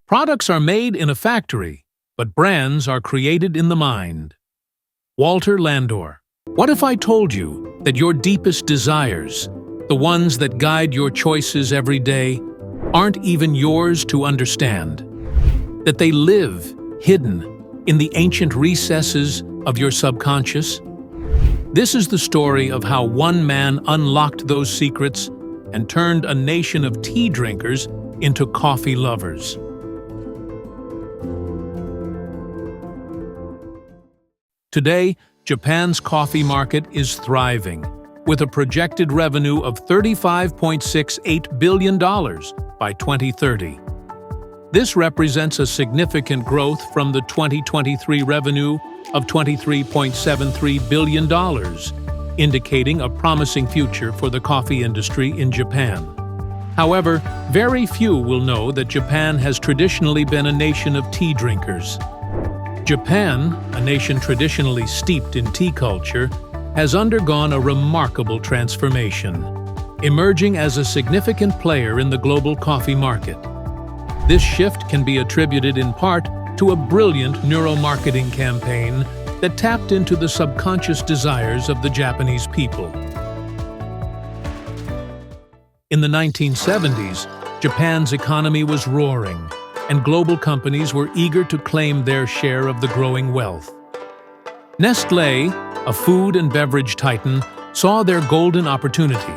Products are made in a factory, but brands are created in the mind. Walter Landor. What if I told you that your deepest desires, the ones that guide your choices every day, aren't even yours to understand? That they live hidden in the ancient recesses of your subconscious? This is the story of how one man unlocked those secrets and turned a nation of tea drinkers into coffee lovers. Today, Japan's coffee market is thriving, with a projected revenue of $35.68 billion by 2030. This represents a significant growth from the 2023 revenue of $23.73 billion, indicating a promising future for the coffee industry in Japan. However, very few will know that Japan has traditionally been a nation of tea drinkers. Japan, a nation traditionally steeped in tea culture, has undergone a remarkable transformation, emerging as a significant player in the global coffee market. This shift can be attributed in part to a brilliant neuromarketing campaign that tapped into the subconscious desires of the Japanese people. In the 1970s, Japan's economy was roaring, and global companies were eager to claim their share of the growing wealth. Nestle, a food and beverage titan, saw their golden opportunity.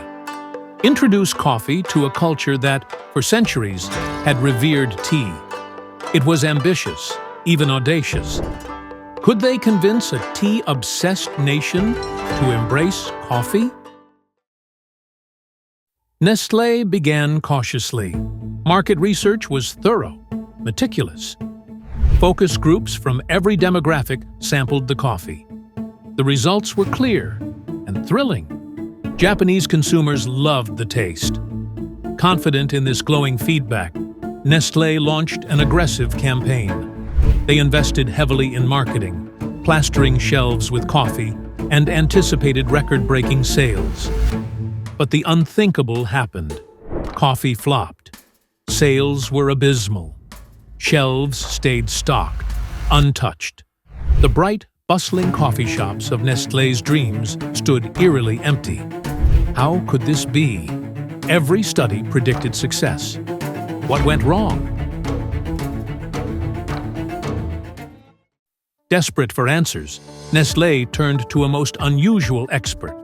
Introduce coffee to a culture that, for centuries, had revered tea. It was ambitious, even audacious. Could they convince a tea-obsessed nation to embrace coffee? Nestle began cautiously. Market research was thorough, meticulous. Focus groups from every demographic sampled the coffee. The results were clear and thrilling. Japanese consumers loved the taste. Confident in this glowing feedback, Nestlé launched an aggressive campaign. They invested heavily in marketing, plastering shelves with coffee, and anticipated record-breaking sales. But the unthinkable happened. Coffee flopped. Sales were abysmal. Shelves stayed stocked, untouched. The bright, bustling coffee shops of Nestlé's dreams stood eerily empty. How could this be? Every study predicted success. What went wrong? Desperate for answers, Nestlé turned to a most unusual expert,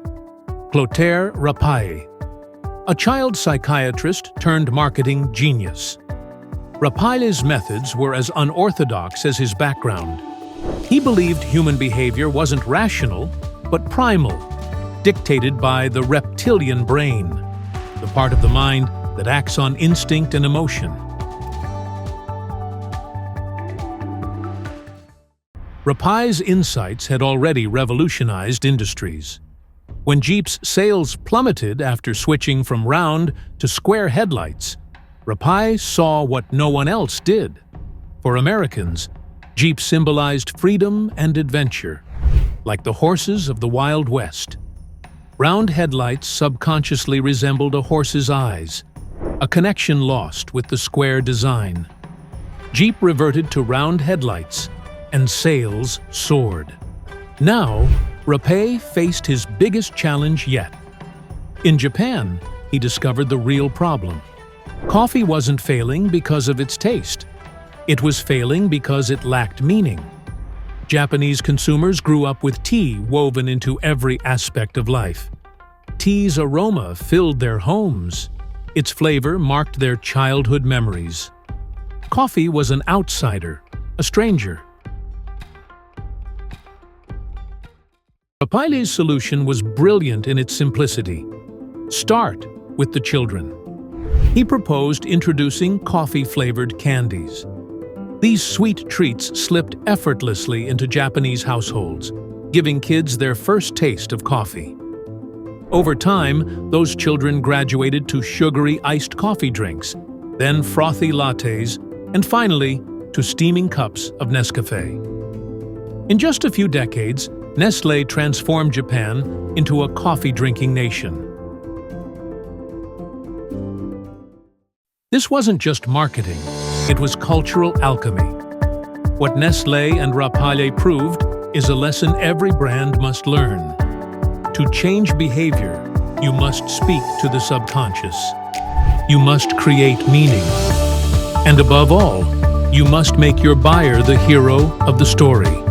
Clotaire Rapaille, a child psychiatrist turned marketing genius. Rapaille's methods were as unorthodox as his background. He believed human behavior wasn't rational, but primal, dictated by the reptilian brain, the part of the mind that acts on instinct and emotion. Rapaille's insights had already revolutionized industries. When Jeep's sales plummeted after switching from round to square headlights, Rapaille saw what no one else did. For Americans, Jeep symbolized freedom and adventure, like the horses of the Wild West. Round headlights subconsciously resembled a horse's eyes, a connection lost with the square design. Jeep reverted to round headlights, and sales soared. Now, Rapaille faced his biggest challenge yet. In Japan, he discovered the real problem. Coffee wasn't failing because of its taste. It was failing because it lacked meaning. Japanese consumers grew up with tea woven into every aspect of life. Tea's aroma filled their homes. Its flavor marked their childhood memories. Coffee was an outsider, a stranger. Rapaille's solution was brilliant in its simplicity. Start with the children. He proposed introducing coffee-flavored candies. These sweet treats slipped effortlessly into Japanese households, giving kids their first taste of coffee. Over time, those children graduated to sugary iced coffee drinks, then frothy lattes, and finally, to steaming cups of Nescafé. In just a few decades, Nestlé transformed Japan into a coffee-drinking nation. This wasn't just marketing. It was cultural alchemy. What Nestlé and Rapale proved is a lesson every brand must learn. To change behavior, you must speak to the subconscious. You must create meaning. And above all, you must make your buyer the hero of the story.